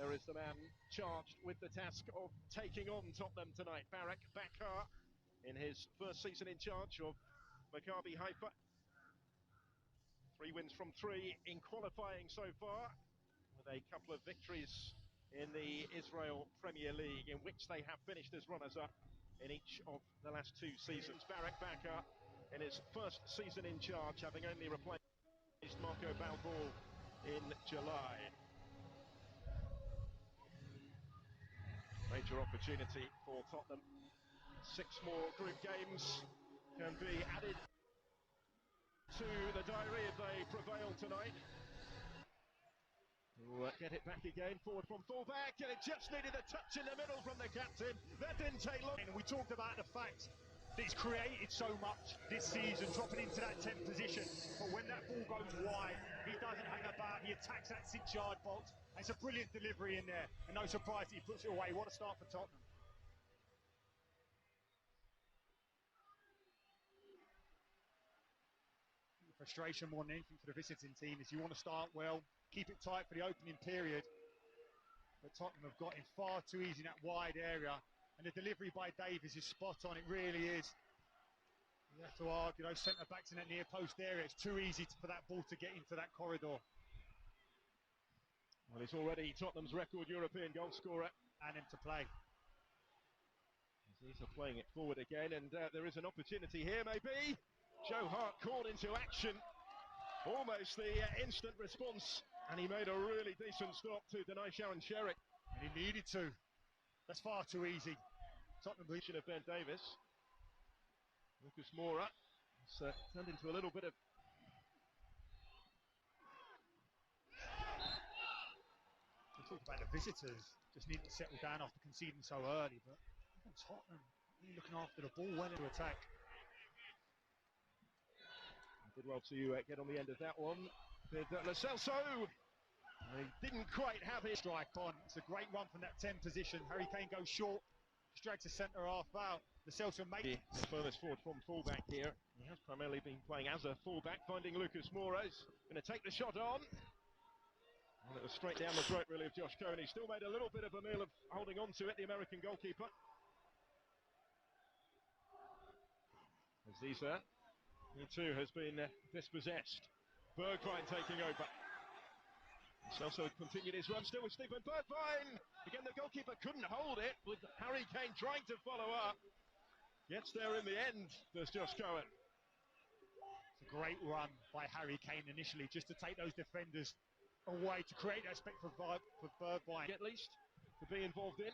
Moura is the man charged with the task of taking on Tottenham tonight. Barak Bakar in his first season in charge of Maccabi Haifa. 3 wins from 3 in qualifying so far, with a couple of victories in the Israel Premier League, in which they have finished as runners-up in each of the last 2 seasons. Barak Bakar in his first season in charge, having only replaced Marco Balboa in July. Major opportunity for Tottenham. 6 more group games can be added to the diary if they prevail tonight. Get it back again, forward from full-back, and it just needed a touch in the middle from the captain. That didn't take long. And we talked about the fact that he's created so much this season, dropping into that 10th position. But when that ball goes wide, he doesn't hang about, he attacks that 6-yard box. It's a brilliant delivery in there, and no surprise that he puts it away. What a start for Tottenham. The frustration more than anything for the visiting team is you want to start well, keep it tight for the opening period. But Tottenham have got in far too easy in that wide area, and the delivery by Davies is spot on, it really is. You have to argue those centre-backs in that near post area, it's too easy for that ball to get into that corridor. Well, he's already Tottenham's record European goal scorer. And him to play. He's playing it forward again, and there is an opportunity here, maybe. Joe Hart called into action. Almost the instant response, and he made a really decent stop to deny Sharon Sherrick. And he needed to. That's far too easy. Tottenham position of Ben Davies. Lucas Moura. It's turned into a little bit of... We talked about the visitors just needing to settle down after conceding so early, but even Tottenham really looking after the ball, well into attack. Did well to get on the end of that one. Lo Celso, he didn't quite have his strike on. It's a great run from that 10 position. Harry Kane goes short, just drags the centre half out. Lo Celso makes the furthest forward from fullback here. He has primarily been playing as a fullback, finding Lucas Moura. He's going to take the shot on. And it was straight down the throat, really, of Josh Cohen. He still made a little bit of a meal of holding on to it, the American goalkeeper. Aziza, he too has been dispossessed. Bergwijn taking over. Celso continued his run, still with Stephen Bergwijn. Again, the goalkeeper couldn't hold it, with Harry Kane trying to follow up. Gets there in the end, does Josh Cohen. It's a great run by Harry Kane initially, just to take those defenders away, to create that space for Bergwijn. At least, to be involved in.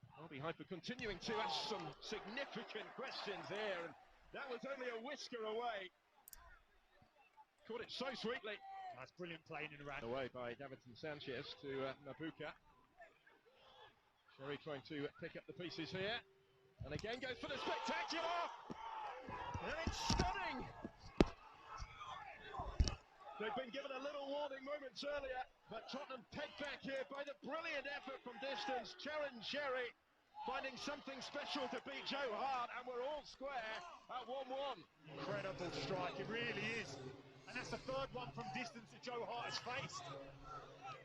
Maccabi Haifa continuing to ask some significant questions here, and that was only a whisker away. Caught it so sweetly. That's brilliant playing in around. Away by Davinson Sanchez to Nabuka. Sherry trying to pick up the pieces here, and again goes for the spectacular. And it's stunning. They've been given a little warning moments earlier, but Tottenham pegged back here by the brilliant effort from distance. Sharon Sherry finding something special to beat Joe Hart, and we're all square at 1-1. Incredible strike, it really is. And that's the third one from distance that Joe Hart has faced.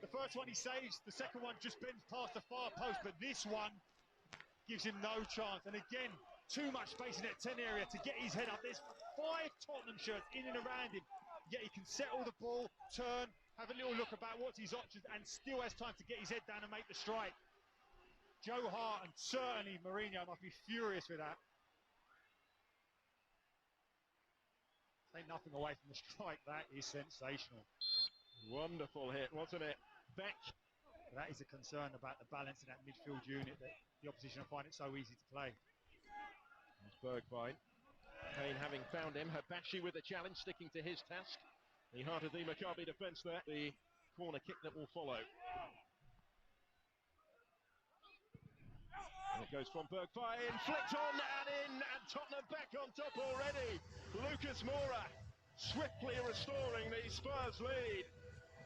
The first one he saves, the second one just bends past the far post, but this one gives him no chance. And again, too much space in that 10 area to get his head up. There's 5 Tottenham shirts in and around him, yet he can settle the ball, turn, have a little look about what's his options, and still has time to get his head down and make the strike. Joe Hart and certainly Mourinho must be furious with that. Take nothing away from the strike, that is sensational. Wonderful hit, wasn't it? Back. That is a concern about the balance in that midfield unit, that the opposition find it so easy to play. There's Bergwijn. Kane having found him. Habashi with a challenge, sticking to his task. The heart of the Maccabi defence there. The corner kick that will follow. And it goes from Bergwijn, flicked on and in, and Tottenham back on top already. Lucas Moura swiftly restoring the Spurs lead.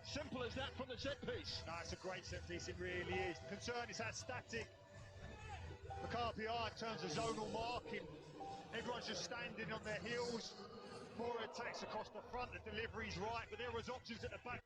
Simple as that from the set piece. No, it's a great set piece, it really is. The concern is how static Maccabi are in terms of zonal marking. Everyone's just standing on their heels. Moura attacks across the front, the delivery's right, but there was options at the back.